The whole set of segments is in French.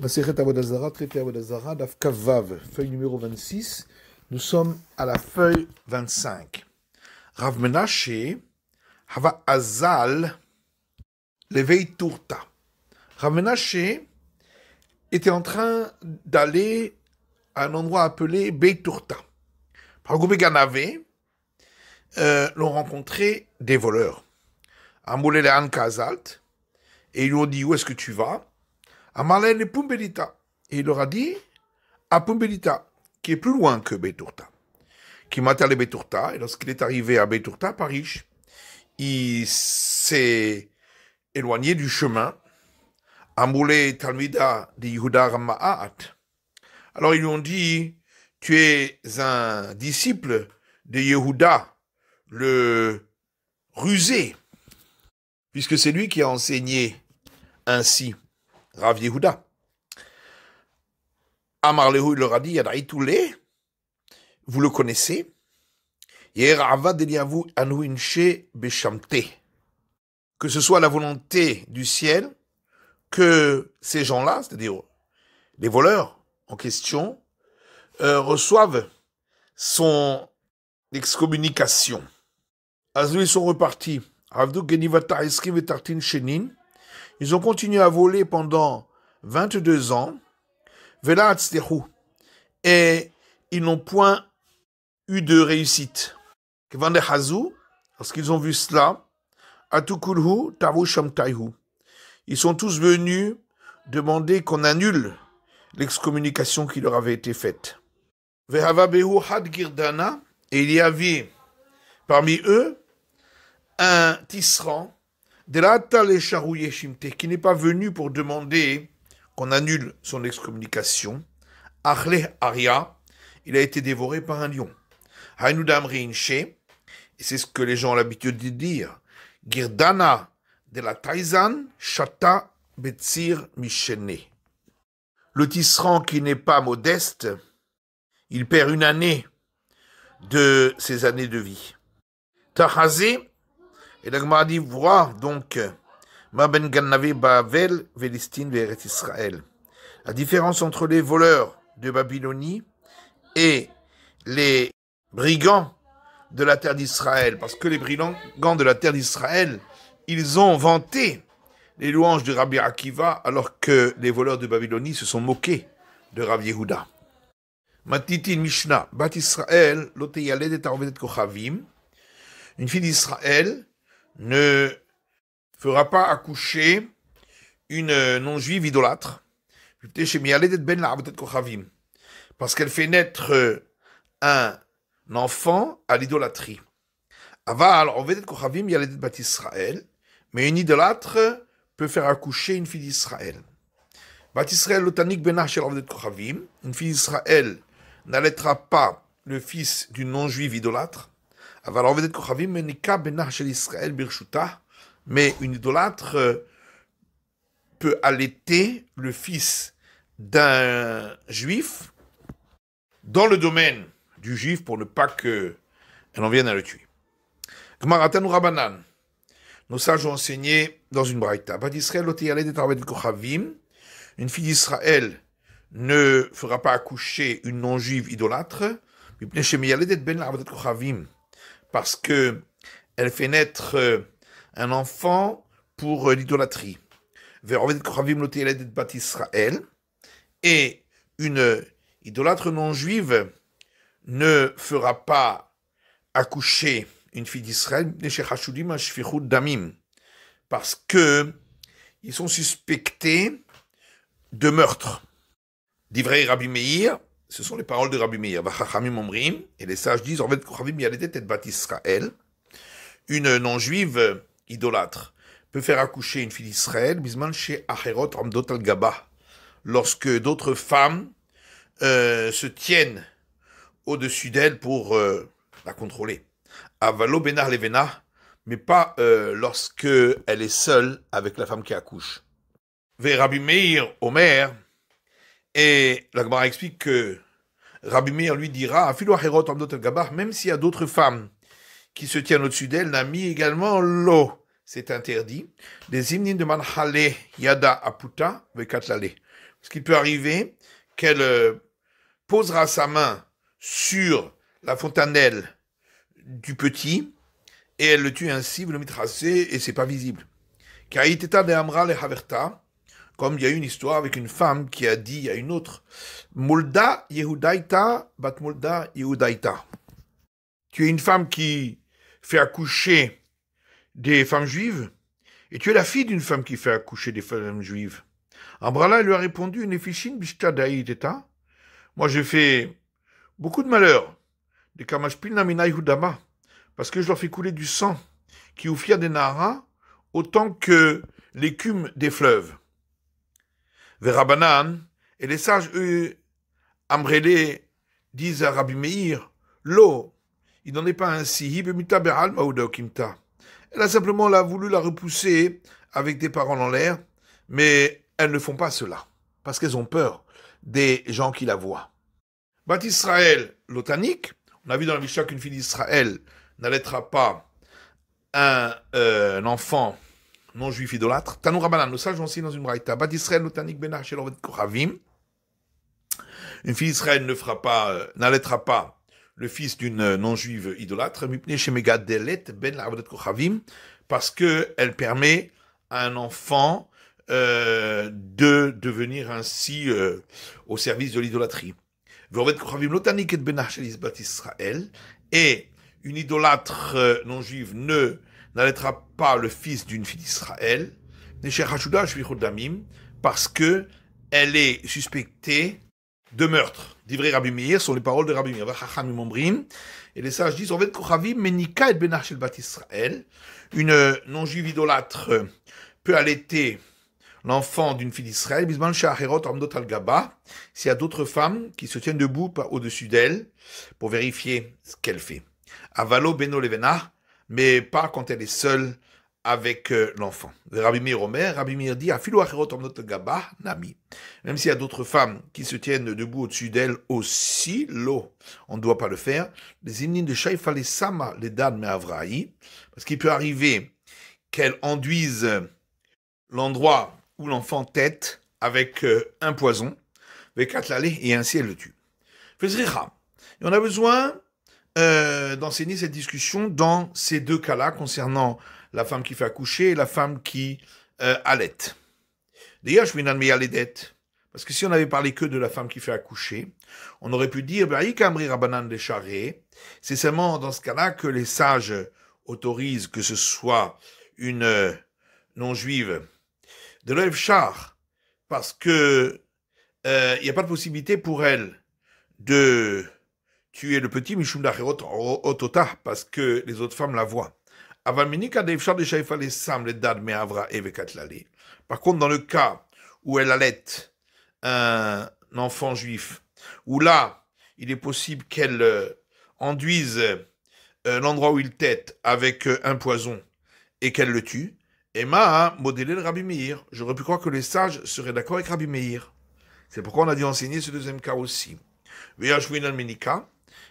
Masechet Avodah Zarah, traité Avodah Zarah, Daf Kavav, feuille numéro 26. Nous sommes à la feuille 25. Rav Menashe Hava Azal Levei Turta. Rav Menashe était en train d'aller à un endroit appelé Beit Turta. Par Goubé Ganavé, l'ont rencontré des voleurs. Amoulé le Han Kazalt, et ils lui ont dit: où est-ce que tu vas? Amalel et Pumbelita. Et il leur a dit à Pumbelita, qui est plus loin que Beturta. Qui m'a allé Beturta, et lorsqu'il est arrivé à Beturta, Paris, il s'est éloigné du chemin. Amoulé Talmida de Yehuda Rama'at. Alors ils lui ont dit: tu es un disciple de Yehuda, le rusé, puisque c'est lui qui a enseigné ainsi Rav Yehuda. Amar Lehu, il leur a dit: Yadaïtoulé, vous le connaissez, que ce soit la volonté du ciel que ces gens-là, c'est-à-dire les voleurs en question, reçoivent son excommunication. Azou, ils sont repartis. Ils ont continué à voler pendant 22 ans. Et ils n'ont point eu de réussite. Lorsqu'ils ont vu cela, ils sont tous venus demander qu'on annule l'excommunication qui leur avait été faite. Et il y avait parmi eux un tisserand qui n'est pas venu pour demander qu'on annule son excommunication. Achle Aria, il a été dévoré par un lion. Hainudam Reinche, et c'est ce que les gens ont l'habitude de dire, Girdana de la Taizan, Shata Betsir Mishene. Le tisserand qui n'est pas modeste, il perd une année de ses années de vie. Tahazé, et la Gemara dit: voir donc Ma ben Gannavé Bavel Vélistin Veret Israël. La différence entre les voleurs de Babylonie et les brigands de la terre d'Israël. Parce que les brigands de la terre d'Israël, ils ont vanté les louanges de Rabbi Akiva, alors que les voleurs de Babylonie se sont moqués de Rav Yehuda. Matitin Mishnah, Bat Israël, Loteyaled et Arvedet Kochavim. Une fille d'Israël ne fera pas accoucher une non-juive idolâtre, parce qu'elle fait naître un enfant à l'idolâtrie. Mais une idolâtre peut faire accoucher une fille d'Israël. Une fille d'Israël n'allaitera pas le fils d'une non-juive idolâtre. Mais une idolâtre peut allaiter le fils d'un juif dans le domaine du juif pour ne pas qu'elle en vienne à le tuer. Gmaratanu Rabanan. Nos sages ont enseigné dans une braïta. Une fille d'Israël ne fera pas accoucher une non-juive idolâtre parce que elle fait naître un enfant pour l'idolâtrie. Et une idolâtre non-juive ne fera pas accoucher une fille d'Israël parce que ils sont suspectés de meurtre. D'ivrei Rabbi Meir, ce sont les paroles de Rabbi Meir. Et les sages disent: une non-juive idolâtre peut faire accoucher une fille d'Israël lorsque d'autres femmes se tiennent au-dessus d'elle pour la contrôler. Avalo benar levena, mais pas lorsque elle est seule avec la femme qui accouche. Ve Rabbi Meir Omer, et la Gemara explique que Rabbi Meir lui dira: même s'il y a d'autres femmes qui se tiennent au-dessus d'elle, Nami également l'eau. c'est interdit. Les hymnes de manhale yada aputa vekatlale. Parce qu'il peut arriver qu'elle posera sa main sur la fontanelle du petit et elle le tue ainsi, vous le mitracez et c'est pas visible. Kaiteta de amra le haverta, comme il y a eu une histoire avec une femme qui a dit à une autre, Mulda Yehudaita bat Mulda Yehudaita. Tu es une femme qui fait accoucher des femmes juives, et tu es la fille d'une femme qui fait accoucher des femmes juives. Ambrala lui a répondu, Nefishin bishta daïteta. Moi, j'ai fait beaucoup de malheurs, des kamashpil namina Yehudama, parce que je leur fais couler du sang, qui oufia des nara, autant que l'écume des fleuves. Verabanan, et les sages, eux, Ambrele, disent à Rabbi Meir, Lo, il n'en est pas ainsi, elle a simplement voulu la repousser avec des paroles en l'air, mais elles ne font pas cela, parce qu'elles ont peur des gens qui la voient. Bat Israël, l'otanique, on a vu dans la Mishnah qu'une fille d'Israël n'allaitera pas un enfant non-juif idolâtre. Tanou Rabbanan, nos sages ont aussi dans une braïta. Bat Israël, l'otanique, benach, shel ovet kochavim. Une fille d'Israël n'allaitera pas le fils d'une non-juive idolâtre, parce qu'elle permet à un enfant de devenir ainsi au service de l'idolâtrie. Et une idolâtre non-juive n'allaitera pas le fils d'une fille d'Israël, parce que elle est suspectée de meurtre. D'ivrei Rabbi Meir sont les paroles de Rabbi Meir. Et les sages disent, une non-juive idolâtre peut allaiter l'enfant d'une fille d'Israël, s'il y a d'autres femmes qui se tiennent debout au-dessus d'elle pour vérifier ce qu'elle fait. Avalo beno levena, mais pas quand elle est seule avec l'enfant. Rabbi Meir Omer, Rabbi Meir dit, nami. Même s'il y a d'autres femmes qui se tiennent debout au-dessus d'elle aussi, on ne doit pas le faire. Les hymnes de Shaifa les Sama, les Dan Me'avraï, parce qu'il peut arriver qu'elle enduise l'endroit où l'enfant tète avec un poison, et ainsi elle le tue. Et on a besoin d'enseigner cette discussion dans ces deux cas-là concernant la femme qui fait accoucher et la femme qui allaite. D'ailleurs, parce que si on avait parlé que de la femme qui fait accoucher, on aurait pu dire, c'est seulement dans ce cas-là que les sages autorisent que ce soit une non-juive de l'Oev Char, parce que il n'y a pas de possibilité pour elle de tuer le petit Mishum Dacherot Otota, parce que les autres femmes la voient. Par contre, dans le cas où elle allaite un enfant juif, où là, il est possible qu'elle enduise l'endroit où il tète avec un poison et qu'elle le tue, Emma a modélé le Rabbi Meir. J'aurais pu croire que les sages seraient d'accord avec Rabbi Meir. C'est pourquoi on a dû enseigner ce deuxième cas aussi.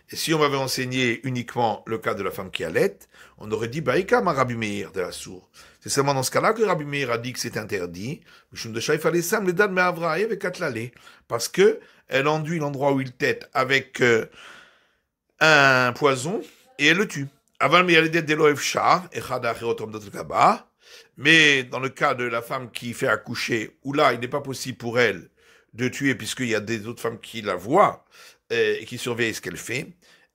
Et si on m'avait enseigné uniquement le cas de la femme qui allait, on aurait dit Baïka ma Rabbi Meir de la sourd. C'est seulement dans ce cas-là que Rabbi Meir a dit que c'est interdit. Parce que elle enduit l'endroit où il tète avec un poison et elle le tue. Mais dans le cas de la femme qui fait accoucher, où là il n'est pas possible pour elle de tuer puisqu'il y a des autres femmes qui la voient et qui surveillent ce qu'elle fait,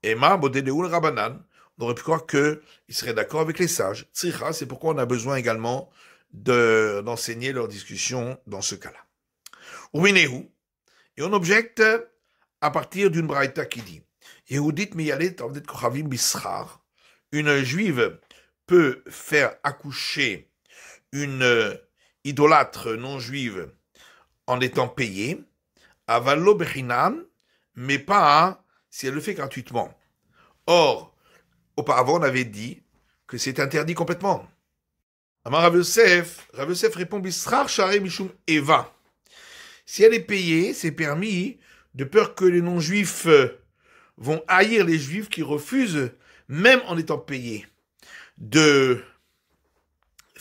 Emma Bodedeul Rabanan, on aurait pu croire qu'il serait d'accord avec les sages. Tzricha, c'est pourquoi on a besoin également d'enseigner leur discussion dans ce cas-là. Uminehu, et on objecte à partir d'une braïta qui dit Yehudit miyalet avdet kochavim bischar, une juive peut faire accoucher une idolâtre non juive en étant payée, avallo bechinam, mais pas si elle le fait gratuitement. Or, auparavant, on avait dit que c'est interdit complètement. Amar Rav Yosef répond Bistrar Share Mishum Eva. Si elle est payée, c'est permis de peur que les non-juifs vont haïr les juifs qui refusent, même en étant payés, de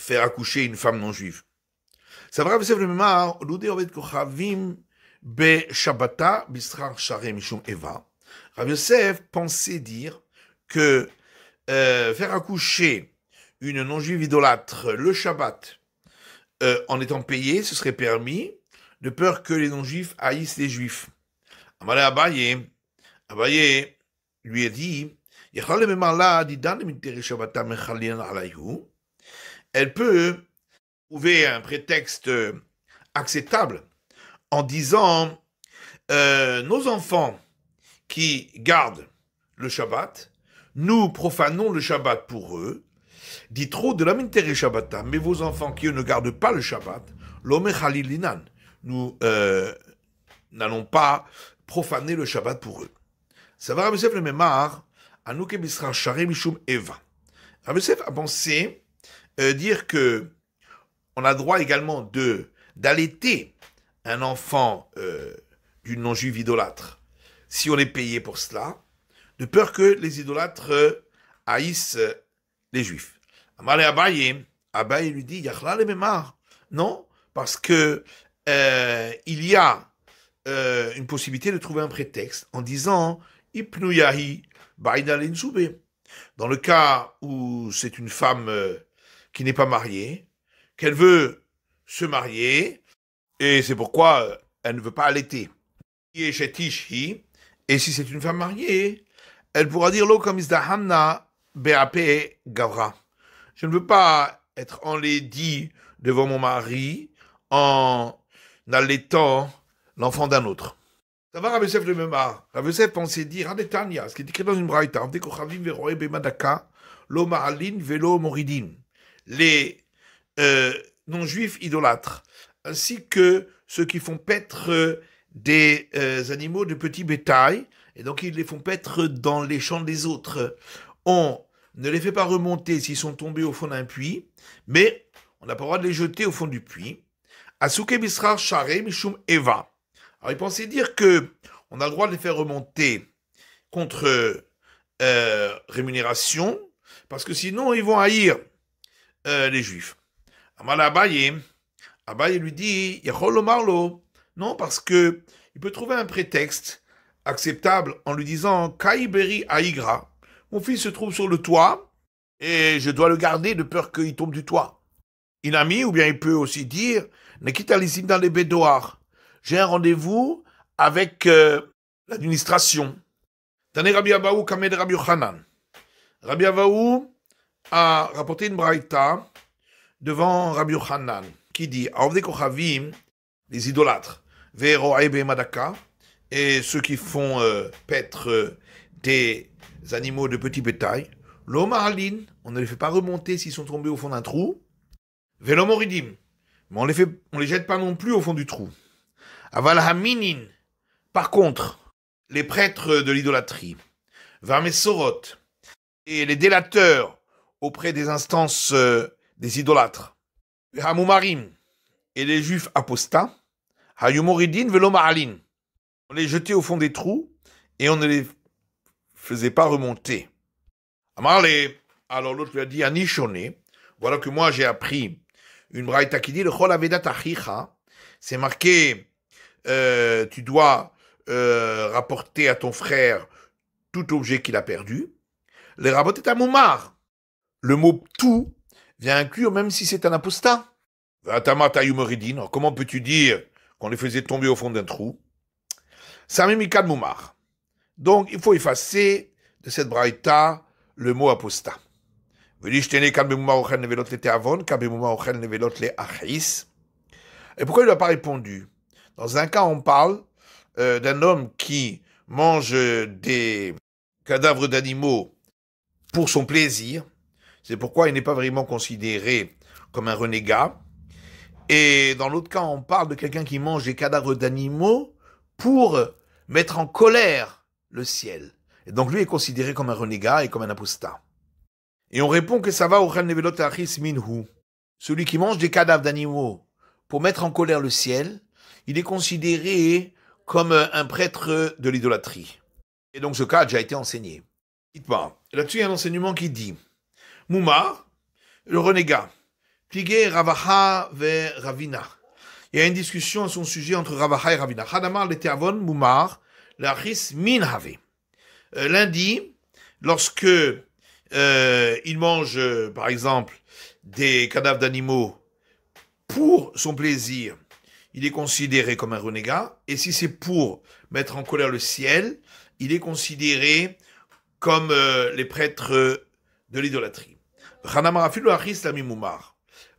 faire accoucher une femme non juive. Ça va Yosef le Memar, l'oudé Oved Kochavim be Shabbata bistrar sharem mishum eva. Rav Yosef pensait dire que faire accoucher une non-juive idolâtre le Shabbat en étant payé, ce serait permis, de peur que les non-juifs haïssent les juifs. Amalé Abaye lui a dit, elle peut trouver un prétexte acceptable en disant nos enfants qui gardent le Shabbat, nous profanons le Shabbat pour eux, dit trop de la mintere Shabbata, mais vos enfants qui eux ne gardent pas le Shabbat, l'ome chalilinan, nous n'allons pas profaner le Shabbat pour eux. Ça va Rav Yosef le Memar, Anouke Bisra Share Mishum Eva. Rav Yosef a pensé dire que on a droit également d'allaiter un enfant d'une non-juive idolâtre, si on est payé pour cela, de peur que les idolâtres haïssent les juifs. Amalé Abaye lui dit, Yachla le Memar. Non, parce que il y a une possibilité de trouver un prétexte en disant Ipnuyahi Baïdalin Soubé. Dans le cas où c'est une femme qui n'est pas mariée, qu'elle veut se marier, et c'est pourquoi elle ne veut pas allaiter. Et si c'est une femme mariée, elle pourra dire Lo Kamizdahamna Beape Gavra. Je ne veux pas être enlaidie devant mon mari en allaitant l'enfant d'un autre. Ça va, Rav Yosef le Memar. Rav Yosef pensait dire, Adetania, ce qui est écrit dans une braïta, les non-juifs idolâtres, ainsi que ceux qui font paître des animaux de petit bétail, et donc ils les font paître dans les champs des autres. On ne les fait pas remonter s'ils sont tombés au fond d'un puits, mais on n'a pas le droit de les jeter au fond du puits. Asuke bisrar share mishum eva. Alors il pensait dire que on a le droit de les faire remonter contre rémunération, parce que sinon ils vont haïr les juifs. Amal Abaye lui dit, Yachol Omarlo. Non, parce que il peut trouver un prétexte acceptable en lui disant, Kaiberi Aigra. Mon fils se trouve sur le toit et je dois le garder de peur qu'il tombe du toit. Inami, ou bien il peut aussi dire, Nekita Lissim dans les bédoirs. J'ai un rendez-vous avec l'administration. Tane Rabbi Abaou Kamed Rabbi Yochanan. Rabbi Abaou a rapporté une braïta devant Rabbi Yochanan qui dit Avde Kochavim, les idolâtres, Ve'ro'e be'madaka, et ceux qui font paître des animaux de petit bétail, l'omaralin, on ne les fait pas remonter s'ils sont tombés au fond d'un trou, Ve'lomoridim, mais on les jette pas non plus au fond du trou. Aval haminin, par contre, les prêtres de l'idolâtrie, Vamesorot, et les délateurs auprès des instances des idolâtres, Hamoumarim, et les juifs apostats, Hayumoridin veloma'alin, on les jetait au fond des trous et on ne les faisait pas remonter. Amarle, alors l'autre lui a dit, Anishone, voilà que moi j'ai appris une braïta qui dit, le chol avedat achicha, c'est marqué, tu dois rapporter à ton frère tout objet qu'il a perdu. Les rabot est un moumar. Le mot tout vient inclure même si c'est un apostat. Alors comment peux-tu dire qu'on les faisait tomber au fond d'un trou? Samimikad moumar. Donc il faut effacer de cette braïta le mot apostat. Et pourquoi il n'a pas répondu? Dans un cas, on parle d'un homme qui mange des cadavres d'animaux pour son plaisir. C'est pourquoi il n'est pas vraiment considéré comme un renégat. Et dans l'autre cas, on parle de quelqu'un qui mange des cadavres d'animaux pour mettre en colère le ciel. Et donc lui est considéré comme un renégat et comme un apostat. Et on répond que ça va au Nevelot Achis Minhu. Celui qui mange des cadavres d'animaux pour mettre en colère le ciel, il est considéré comme un prêtre de l'idolâtrie. Et donc ce cas a déjà été enseigné. Dites-moi, là-dessus il y a un enseignement qui dit Moumar, le renégat, Pligé Ravaha ve Ravina. Il y a une discussion à son sujet entre Ravaha et Ravina. Hadamar le Teavon Mumar, l'Achis Min Have. Lundi, lorsque il mange, par exemple, des cadavres d'animaux pour son plaisir, il est considéré comme un renégat. Et si c'est pour mettre en colère le ciel, il est considéré comme les prêtres de l'idolâtrie.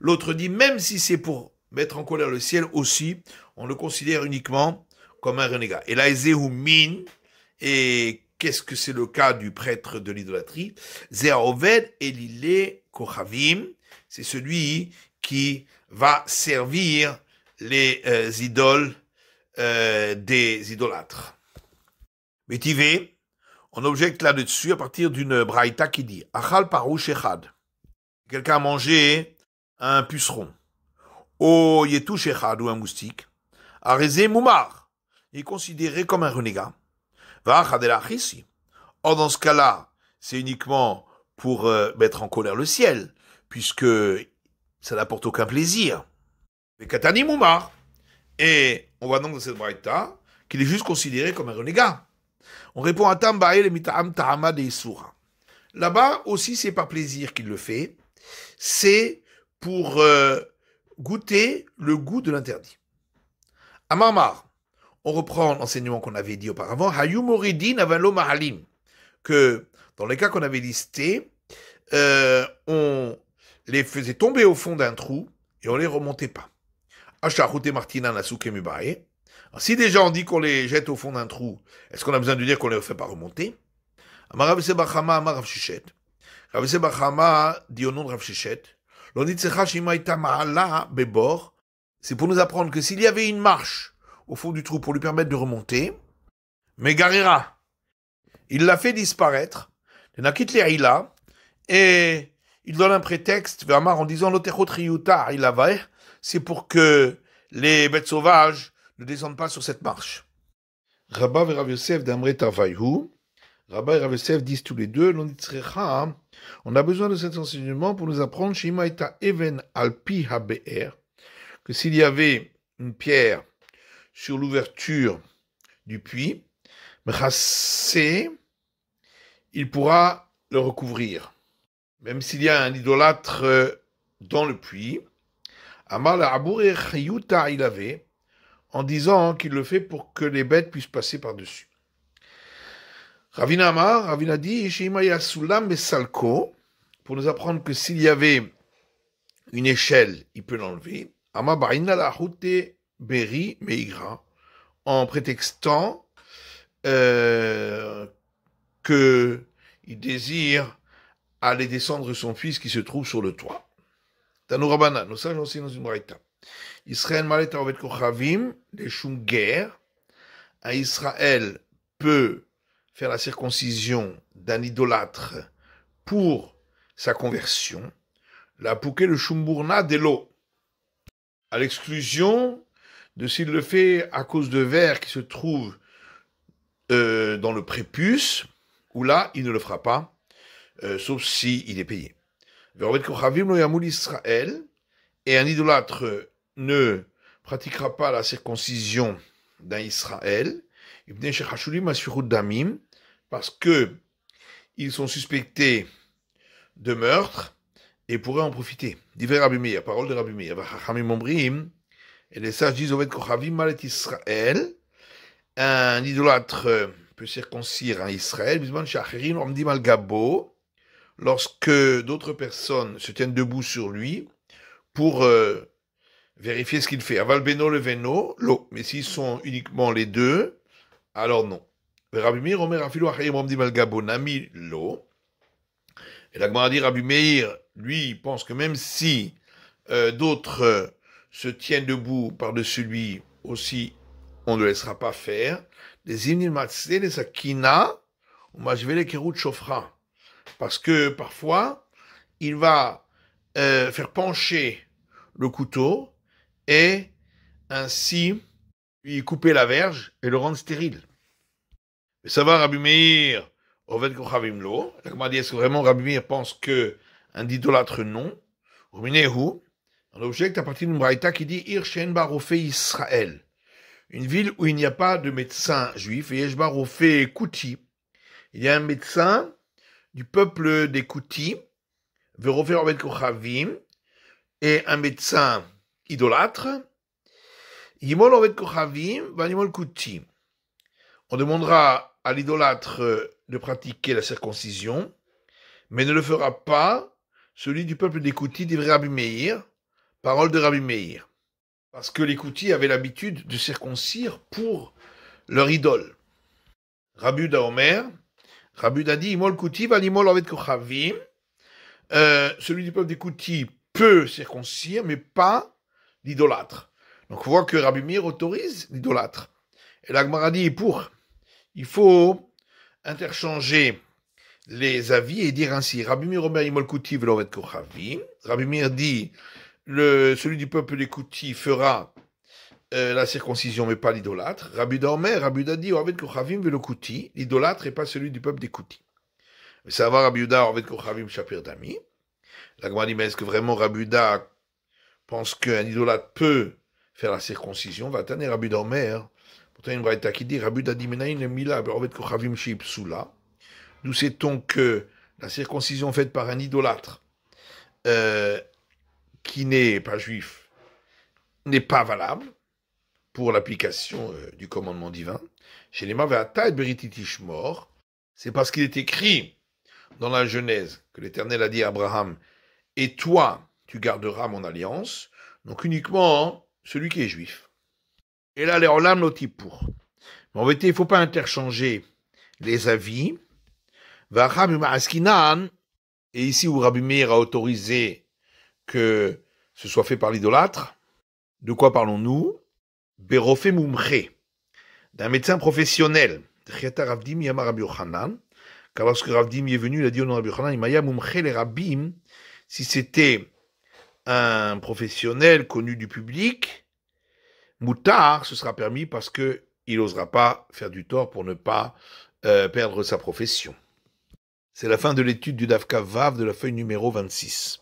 L'autre dit, même si c'est pour mettre en colère le ciel aussi, on le considère uniquement comme un renégat. Et là, min, et qu'est-ce que c'est le cas du prêtre de l'idolâtrie? Zeaoved Elile Kochavim, c'est celui qui va servir les idoles des idolâtres. Métivé, on objecte là-dessus à partir d'une braïta qui dit Achal parouch echad. Quelqu'un a mangé un puceron. O yetouch echad ou un moustique. Arezé moumar. Il est considéré comme un renégat. Va'achad el achisi. Or, dans ce cas-là, c'est uniquement pour mettre en colère le ciel, puisque ça n'apporte aucun plaisir. Mais katani moumar. Et on voit donc dans cette braïta qu'il est juste considéré comme un renégat. On répond à Tambae le mita'am ta'ama de Isura. Là-bas aussi, c'est par plaisir qu'il le fait. C'est pour goûter le goût de l'interdit. À Marmar, on reprend l'enseignement qu'on avait dit auparavant. Hayum moridin avalo mahalim. Que dans les cas qu'on avait listés, on les faisait tomber au fond d'un trou et on les remontait pas. Ashahute martina nasuke mubae. Si déjà on dit qu'on les jette au fond d'un trou, est-ce qu'on a besoin de dire qu'on ne les fait pas remonter? Amarav Sebachama, Amarav Shichet. Rav Sebachama dit au nom de Rav Shichet, c'est pour nous apprendre que s'il y avait une marche au fond du trou pour lui permettre de remonter, mais Garira, il l'a fait disparaître, il a quitté l'Aïla, et il donne un prétexte, Vermar, en disant l'Otechotriuta, il avait, c'est pour que les bêtes sauvages ne descendent pas sur cette marche. Rabba et Rav Yosef d'Amret Avayhu, Rabba et Rav Yosef disent tous les deux, on a besoin de cet enseignement pour nous apprendre Shima eta even alpi habe'er, que s'il y avait une pierre sur l'ouverture du puits, il pourra le recouvrir. Même s'il y a un idolâtre dans le puits, Amar la Abour et Chayuta il avait, en disant qu'il le fait pour que les bêtes puissent passer par-dessus. Ravina Amar, Ravina dit, Shimaya Sulam Besalko, pour nous apprendre que s'il y avait une échelle, il peut l'enlever. Amar Barina la Houte Beri Meigra, en prétextant qu'il désire aller descendre son fils qui se trouve sur le toit. Tanou Rabbanan, nos sages enseignent dans une braïta. Israël malet aovet kochavim, les shum guerre. Un Israël peut faire la circoncision d'un idolâtre pour sa conversion. La pouké le shumburna de l'eau. À l'exclusion de s'il le fait à cause de vers qui se trouvent dans le prépuce, où là, il ne le fera pas, sauf si il est payé. Verovet kochavim lo yamoul Israël, et un idolâtre ne pratiquera pas la circoncision d'un Israël, parce que ils sont suspectés de meurtre et pourraient en profiter. Divers Rabbi Meir, parole de Rabbi Meir. Et les sages disent Oved Kochavim Malet Israël, un idolâtre peut circoncire un Israël, lorsque d'autres personnes se tiennent debout sur lui pour vérifier ce qu'il fait. Aval beno le veno, l'eau. Mais s'ils sont uniquement les deux, alors non. Rabbi Meir, Omer, Afilu, Achayim, Omdim, Al-Gabo, Nami, l'eau. Et la Gemara dit, Rabbi Meir, lui, pense que même si d'autres se tiennent debout par-dessus lui aussi, on ne le laissera pas faire. Les imnim matzé, les sakina, ou majvele kerut shofra. Parce que parfois, il va faire pencher le couteau et ainsi lui couper la verge et le rendre stérile. Mais ça va, Rabbi Meir, Oved Kochavim Lo. La Gemara dit, est-ce que vraiment Rabbi Meir pense que un idolâtre non? Ruminehu, On objecte à partir d'une braïta qui dit Ir Shen Barofé Israël. Une ville où il n'y a pas de médecin juif, et Yesh Barofé Kouti. Il y a un médecin du peuple des Kouti, Verofé Ovet Kochavim, et un médecin idolâtre. Yimol Ovet Kochavim, Vanimol Kouti. On demandera à l'idolâtre de pratiquer la circoncision, mais ne le fera pas celui du peuple des Kouti, dit Rabbi Meir, parole de Rabbi Meir. Parce que les Kouti avaient l'habitude de circoncire pour leur idole. Rabbi Uda Omer, Rabbi Uda dit, Imol Kouti va l'imol ovet kochavim. Celui du peuple des Kouti peut circoncire, mais pas l'idolâtre. Donc on voit que Rabbi Meir autorise l'idolâtre. Et la Gemara dit, il faut interchanger les avis et dire ainsi, Rabbi Meir Omer Imol Kouti va l'ovet kochavim. Rabbi Meir dit, celui du peuple des Kouti fera la circoncision, mais pas l'idolâtre. Rabbi Uda Omer, Rabbi Uda dit, Ovet Kochavim velo Kouti, l'idolâtre et pas celui du peuple des Kouti. Ça va, Rabbi Uda, Ovet Kochavim Shapir Dami. La Gemara dit, mais est-ce que vraiment Rabbi Uda pense qu'un idolâtre peut faire la circoncision? Va t'amener Rabbi Uda Omer. Pourtant, il y a une braïta qui dit, Rabbi Uda dit, Menaïn le Mila, Ovet Kochavim Shipsula. D'où sait-on que la circoncision faite par un idolâtre, qui n'est pas juif, n'est pas valable pour l'application du commandement divin. Chez les Mavéata et Berititishmor, c'est parce qu'il est écrit dans la Genèse que l'Éternel a dit à Abraham, et toi, tu garderas mon alliance, donc uniquement celui qui est juif. Et là, les Olam notipour. Mais en vérité, il ne faut pas interchanger les avis. Et ici où Rabbi Meir a autorisé que ce soit fait par l'idolâtre, de quoi parlons-nous? Berofé Mumche, d'un médecin professionnel. Car lorsque Ravdim est venu, il a dit au nom de Rabbi Yochanan, Imaya Mumche les Rabbim, si c'était un professionnel connu du public, Moutar, ce sera permis parce qu'il n'osera pas faire du tort pour ne pas perdre sa profession. C'est la fin de l'étude du Daf Kav Vav de la feuille numéro 26.